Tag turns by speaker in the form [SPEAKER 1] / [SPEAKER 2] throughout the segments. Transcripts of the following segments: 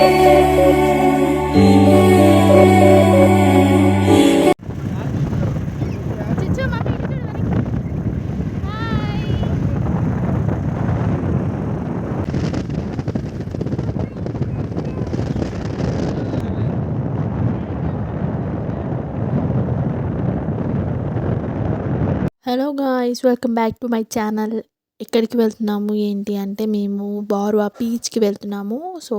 [SPEAKER 1] Hello guys, welcome back to my channel. ఎక్కడికి వెళ్తున్నాము ఏంటి అంటే మేము బార్వా బీచ్కి వెళ్తున్నాము. సో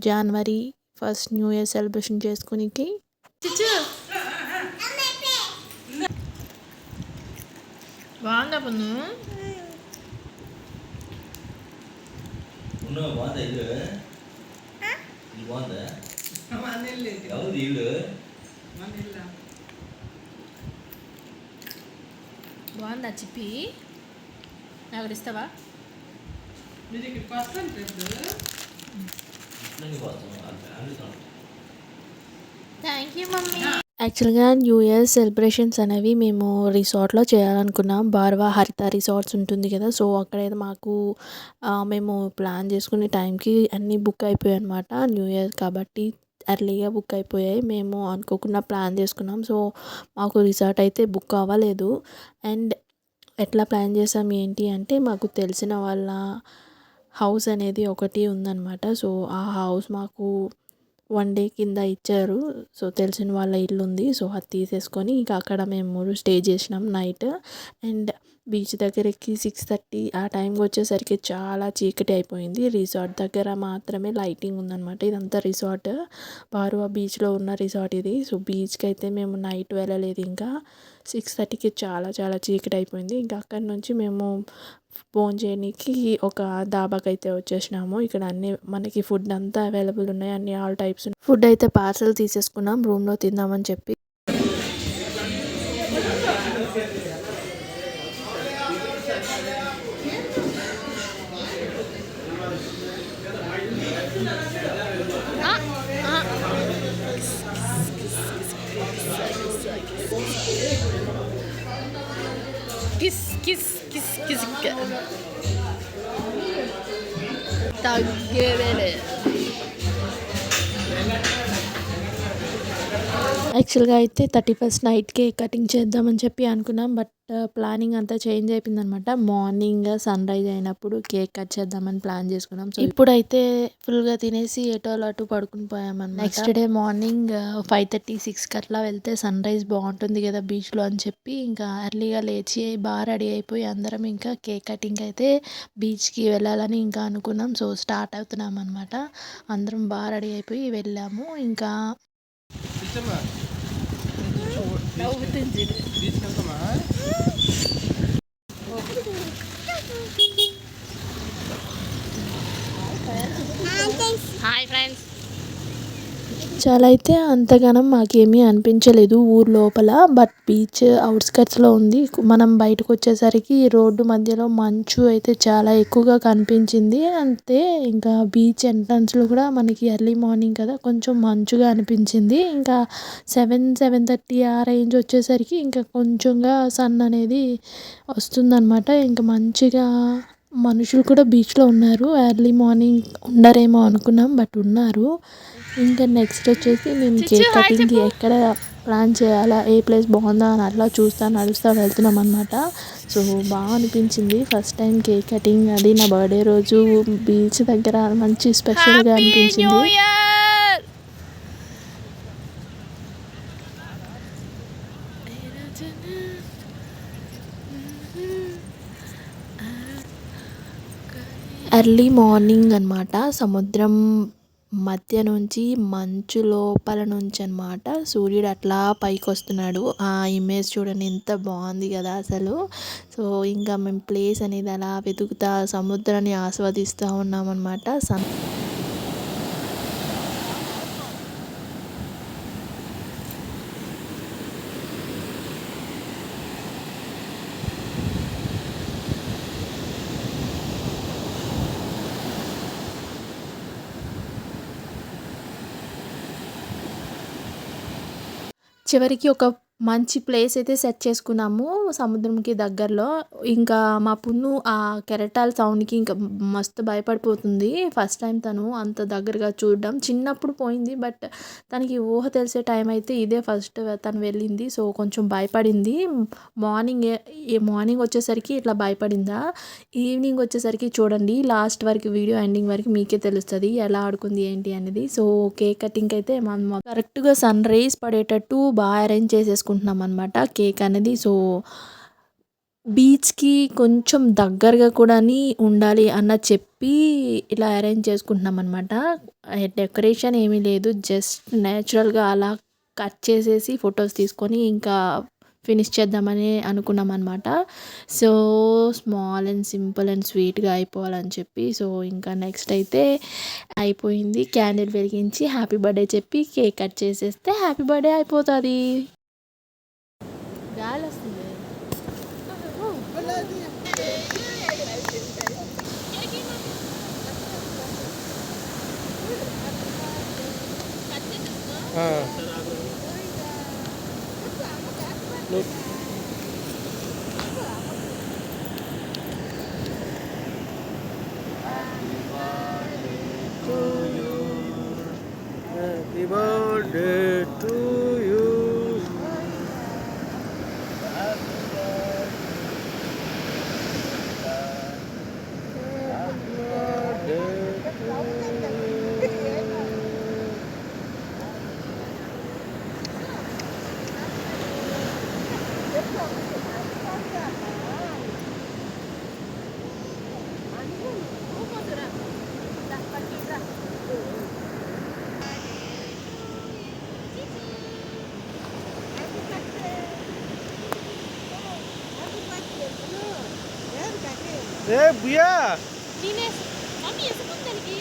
[SPEAKER 1] జనవరి 1 న్యూ ఇయర్ సెలబ్రేషన్ చేసుకునికి. బాగుందా పన్ను? బాగుందా చిప్పి? నాకు ఇస్తావా? Thank you mummy. యాక్చువల్గా న్యూ ఇయర్ సెలబ్రేషన్స్ అనేవి మేము రిసార్ట్లో చేయాలనుకున్నాం. బార్వా హరిత రిసార్ట్స్ ఉంటుంది కదా, సో అక్కడైతే మాకు మేము ప్లాన్ చేసుకునే టైంకి అన్నీ బుక్ అయిపోయాయి అనమాట. న్యూ ఇయర్ కాబట్టి ఎర్లీగా బుక్ అయిపోయాయి. మేము అనుకోకుండా ప్లాన్ చేసుకున్నాం. సో మాకు రిసార్ట్ అయితే బుక్ అవ్వలేదు. అండ్ ఎట్లా ప్లాన్ చేసాం ఏంటి అంటే మాకు తెలిసిన వాళ్ళ హౌస్ అనేది ఒకటి ఉందన్నమాట. సో ఆ హౌస్ మాకు 1 డే కింద ఇచ్చారు. సో తెలిసిన వాళ్ళ ఇల్లు ఉంది. సో అది తీసేసుకొని ఇంకా అక్కడ మేము స్టే చేసినాం నైట్. అండ్ బీచ్ దగ్గరికి 6:30 ఆ టైంకి వచ్చేసరికి చాలా చీకటి అయిపోయింది. రిసార్ట్ దగ్గర మాత్రమే లైటింగ్ ఉందన్నమాట. ఇదంతా రిసార్ట్, బార్వా బీచ్లో ఉన్న రిసార్ట్ ఇది. సో బీచ్కి అయితే మేము నైట్ వెళ్ళలేదు. ఇంకా 6:30కి చాలా చాలా చీకటి అయిపోయింది. ఇంకా అక్కడి నుంచి మేము భోంచేయడానికి ఒక దాబాకి అయితే వచ్చేసినాము. ఇక్కడ అన్ని మనకి ఫుడ్ అంతా అవైలబుల్ ఉన్నాయి. అన్ని ఆల్ టైప్స్ ఫుడ్ అయితే పార్సల్ తీసేసుకున్నాం రూమ్లో తిందామని చెప్పి. కిస్ కిస్ కిస్ కిస్ తగ్గేదేలే. యాక్చువల్గా అయితే 31st నైట్ కేక్ కటింగ్ చేద్దామని చెప్పి అనుకున్నాం. బట్ ప్లానింగ్ అంతా చేంజ్ అయిపోయిందనమాట. మార్నింగ్ సన్ రైజ్ అయినప్పుడు కేక్ కట్ చేద్దామని ప్లాన్ చేసుకున్నాం. సో ఇప్పుడైతే ఫుల్గా తినేసి ఎటోలు అటు పడుకుని పోయామన్నమాట. నెక్స్ట్ డే మార్నింగ్ 5:30-6కి అట్లా వెళ్తే సన్ రైజ్ బాగుంటుంది కదా బీచ్లో అని చెప్పి ఇంకా ఎర్లీగా లేచి బాగా రెడీ అయిపోయి అందరం ఇంకా కేక్ కటింగ్ అయితే బీచ్కి వెళ్ళాలని ఇంకా అనుకున్నాం. సో స్టార్ట్ అవుతున్నాం అనమాట. అందరం బాగా రెడీ అయిపోయి వెళ్ళాము. ఇంకా హాయ్ ఫ్రెండ్స్. చాలా అయితే అంతగానం మాకేమీ అనిపించలేదు ఊరు లోపల. బట్ బీచ్ అవుట్స్కట్స్లో ఉంది. మనం బయటకు వచ్చేసరికి రోడ్డు మధ్యలో మంచు అయితే చాలా ఎక్కువగా కనిపించింది. అంతే ఇంకా బీచ్ ఎంట్రన్స్లో కూడా మనకి ఎర్లీ మార్నింగ్ కదా కొంచెం మంచుగా అనిపించింది. ఇంకా 7-7:30 ఆ రేంజ్ వచ్చేసరికి ఇంకా కొంచెంగా సన్ అనేది వస్తుందన్నమాట. ఇంకా మంచిగా మనుషులు కూడా బీచ్లో ఉన్నారు. ఎర్లీ మార్నింగ్ ఉండరేమో అనుకున్నాం, బట్ ఉన్నారు. ఇంకా నెక్స్ట్ వచ్చేసి మేము కేక్ కటింగ్కి ఎక్కడ ప్లాన్ చేయాలా, ఏ ప్లేస్ బాగుందా అని అట్లా నడుస్తూ వెళ్తున్నాం అనమాట. సో బాగా అనిపించింది ఫస్ట్ టైం కేక్ కటింగ్. అది నా బర్త్డే రోజు బీచ్ దగ్గర మంచి స్పెషల్గా అనిపించింది. ఎర్లీ మార్నింగ్ అనమాట. సముద్రం మధ్య నుంచి మంచు లోపల నుంచి అనమాట సూర్యుడు అట్లా పైకి వస్తున్నాడు. ఆ ఇమేజ్ చూడండి ఎంత బాగుంది కదా అసలు. సో ఇంకా మేము ప్లేస్ అనేది అలా వెతుకుతా సముద్రాన్ని ఆస్వాదిస్తూ ఉన్నామన్నమాట. చివరికి ఒక మంచి ప్లేస్ అయితే సెట్ చేసుకున్నాము సముద్రంకి దగ్గరలో. ఇంకా మా పున్ను ఆ కెరటాల సౌండ్‌కి ఇంకా మస్తు భయపడిపోతుంది. ఫస్ట్ టైమ్ తను అంత దగ్గరగా చూడడం. చిన్నప్పుడు పోయింది. బట్ తనకి ఊహ తెలిసే టైం అయితే ఇదే ఫస్ట్ తను వెళ్ళింది. సో, కొంచెం భయపడింది. మార్నింగ్ వచ్చేసరికి ఇట్లా భయపడిందా, ఈవినింగ్ వచ్చేసరికి చూడండి లాస్ట్ వరకు వీడియో ఎండింగ్ వరకు మీకే తెలుస్తది ఎలా ఆడుకుంది ఏంటి అనేది. సో, కేక్ కటింగ్‌కి అయితే మనం కరెక్ట్‌గా సన్ రైజ్ పడేటట్టు బాగా అరేంజ్ చేసేసుకుంటున్నాం అనమాట కేక్ అనేది. సో, బీచ్‌కి కొంచెం దగ్గరగా కూడాని ఉండాలి అన్నది చెప్పి ఇలా అరేంజ్ చేసుకుంటున్నాం అనమాట. డెకరేషన్ ఏమీ లేదు. జస్ట్ నేచురల్‌గా అలా కట్ చేసేసి ఫొటోస్ తీసుకొని ఇంకా ఫినిష్ చేద్దామని అనుకున్నాం అనమాట. So, small and simple and స్వీట్‌గా అయిపోవాలని చెప్పి సో, ఇంకా నెక్స్ట్ అయితే అయిపోయింది. క్యాండిల్ వెలిగించి హ్యాపీ బర్త్‌డే చెప్పి కేక్ కట్ చేసేస్తే హ్యాపీ బర్త్‌డే అయిపోతది. గాలొస్తుంది.
[SPEAKER 2] Happy birthday to you. Buya.
[SPEAKER 1] Mummy ఎసుకుంది దానికి.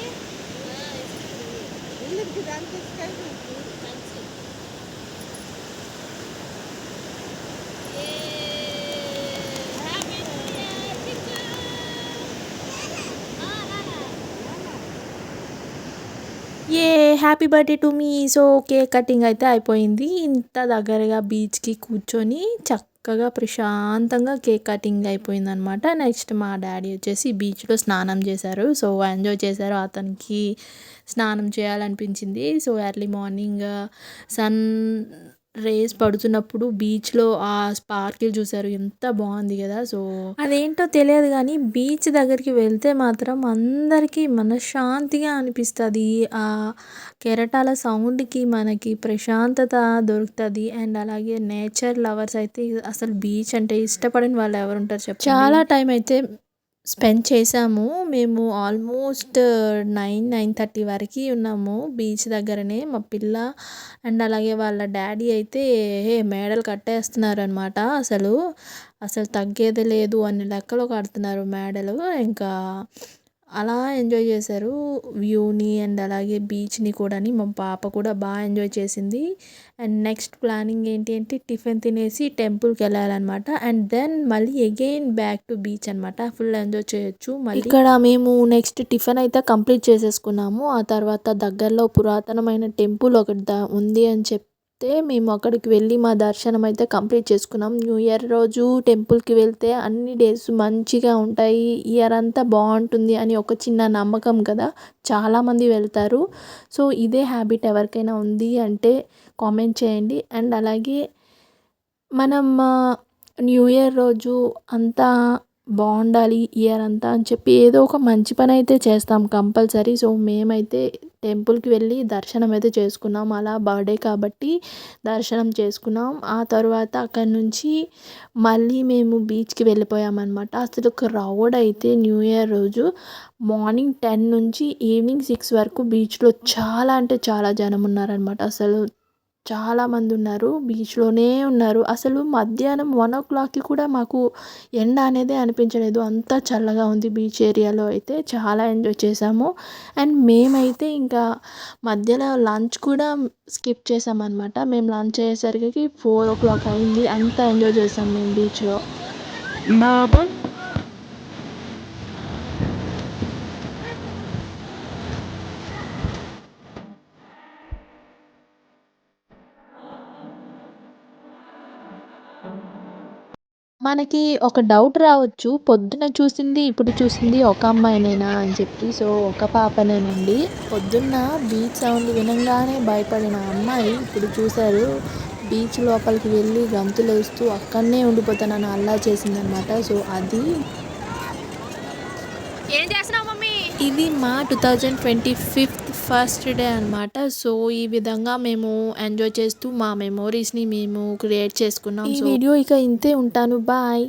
[SPEAKER 1] Happy birthday to me. So, cake cutting అయితే అయిపోయింది. ఇంత దగ్గరగా బీచ్‌కి కూర్చొని చక్కగా ప్రశాంతంగా కేక్ కటింగ్ అయిపోయిందనమాట. నెక్స్ట్ మా డ్యాడీ వచ్చేసి బీచ్‌లో స్నానం చేశారు. సో, ఎంజాయ్ చేశారు. అతనికి స్నానం చేయాలనిపించింది. So, early morning sun rays పడుతున్నప్పుడు బీచ్‌లో ఆ స్పార్కిల్ చూసారు. ఎంత బాగుంది కదా! సో, అదేంటో తెలియదు కానీ బీచ్ దగ్గరికి వెళ్తే మాత్రం అందరికీ మనశ్శాంతిగా అనిపిస్తది. ఆ కెరటాల సౌండ్‌కి మనకి ప్రశాంతత దొరుకుతది. అండ్ అలాగే నేచర్ లవర్స్ అయితే అసలు బీచ్ అంటే ఇష్టపడని వాళ్ళు ఎవరుంటారు చెప్పండి. చాలా టైం అయితే స్పెండ్ చేశాము. మేము ఆల్మోస్ట్ 9:30 వరకి ఉన్నాము బీచ్ దగ్గరనే. మా పిల్ల అండ్ అలాగే వాళ్ళ డ్యాడీ అయితే మేడలు కట్టేస్తున్నారనమాట. అసలు తగ్గేదే లేదు అన్ని లెక్కలో కడుతున్నారు మేడలు. ఇంకా అలా ఎంజాయ్ చేశారు వ్యూని అండ్ అలాగే బీచ్‌ని కూడాని. మా పాప కూడా బాగా ఎంజాయ్ చేసింది. అండ్ నెక్స్ట్ ప్లానింగ్ ఏంటి అంటే టిఫిన్ తినేసి టెంపుల్‌కి వెళ్ళాలన్నమాట. అండ్ దెన్ మళ్ళీ అగైన్ బ్యాక్ టు బీచ్ అనమాట. ఫుల్ ఎంజాయ్ చేయొచ్చు. మళ్ళీ ఇక్కడ మేము నెక్స్ట్ టిఫిన్ అయితే కంప్లీట్ చేసేసుకున్నాము. ఆ తర్వాత దగ్గరలో పురాతనమైన టెంపుల్ ఒకటి ఉంది అని చెప్తే మేము అక్కడికి వెళ్ళి మా దర్శనం అయితే కంప్లీట్ చేసుకున్నాం. న్యూ ఇయర్ రోజు టెంపుల్‌కి వెళ్తే అన్ని డేస్ మంచిగా ఉంటాయి. ఇయర్ అంతా బాగుంటుంది అని ఒక చిన్న నమ్మకం కదా! చాలామంది వెళ్తారు. సో, ఇదే హ్యాబిట్ ఎవరికైనా ఉంది అంటే కామెంట్ చేయండి. అండ్ అలాగే మనం న్యూ ఇయర్ రోజు అంతా బాగుండాలి ఇయర్ అంతా అని చెప్పి ఏదో ఒక మంచి పని అయితే చేస్తాం కంపల్సరీ. సో, మేమైతే టెంపుల్‌కి వెళ్ళి దర్శనం అయితే చేసుకున్నాం. అలా బర్త్‌డే కాబట్టి దర్శనం చేసుకున్నాం. ఆ తర్వాత అక్కడి నుంచి మళ్ళీ మేము బీచ్‌కి వెళ్ళిపోయామన్నమాట. అసలు క్రౌడ్ అయితే న్యూ ఇయర్ రోజు మార్నింగ్ 10 నుంచి ఈవినింగ్ 6 వరకు బీచ్‌లో చాలా అంటే చాలా జనం ఉన్నారనమాట. అసలు చాలామంది ఉన్నారు. బీచ్‌లోనే ఉన్నారు. అసలు మధ్యాహ్నం 1:00కి కూడా మాకు ఎండ అనేదే అనిపించలేదు. అంతా చల్లగా ఉంది బీచ్ ఏరియాలో అయితే. చాలా ఎంజాయ్ చేశాము. అండ్ మేమైతే ఇంకా మధ్యలో లంచ్ కూడా స్కిప్ చేశామన్నమాట. మేము లంచ్ అయ్యేసరికి 4:00 అయింది. అంత ఎంజాయ్ చేసాం మేము బీచ్‌లో. మనకి ఒక డౌట్ రావచ్చు. పొద్దున చూసింది, ఇప్పుడు చూసింది ఒక అమ్మాయినేనా అని చెప్పి. సో, ఒక పాపనేనండి. పొద్దున్న బీచ్ సౌండ్ వినంగానే భయపడిన అమ్మాయి ఇప్పుడు చూసారు బీచ్ లోపలికి వెళ్ళి గంతులేస్తూ అక్కడనే ఉండిపోతానని అల్లరి చేసిందనమాట. సో, అది
[SPEAKER 3] ఏం చేస్తున్నావు మమ్మీ?
[SPEAKER 1] ఇది మా 2025 ఫస్ట్ డే అనమాట. సో, ఈ విధంగా మేము ఎంజాయ్ చేస్తూ మా మెమోరీస్‌ని మేము క్రియేట్ చేసుకున్నాం. ఈ వీడియో ఇక ఇంతే. ఉంటాను. బాయ్.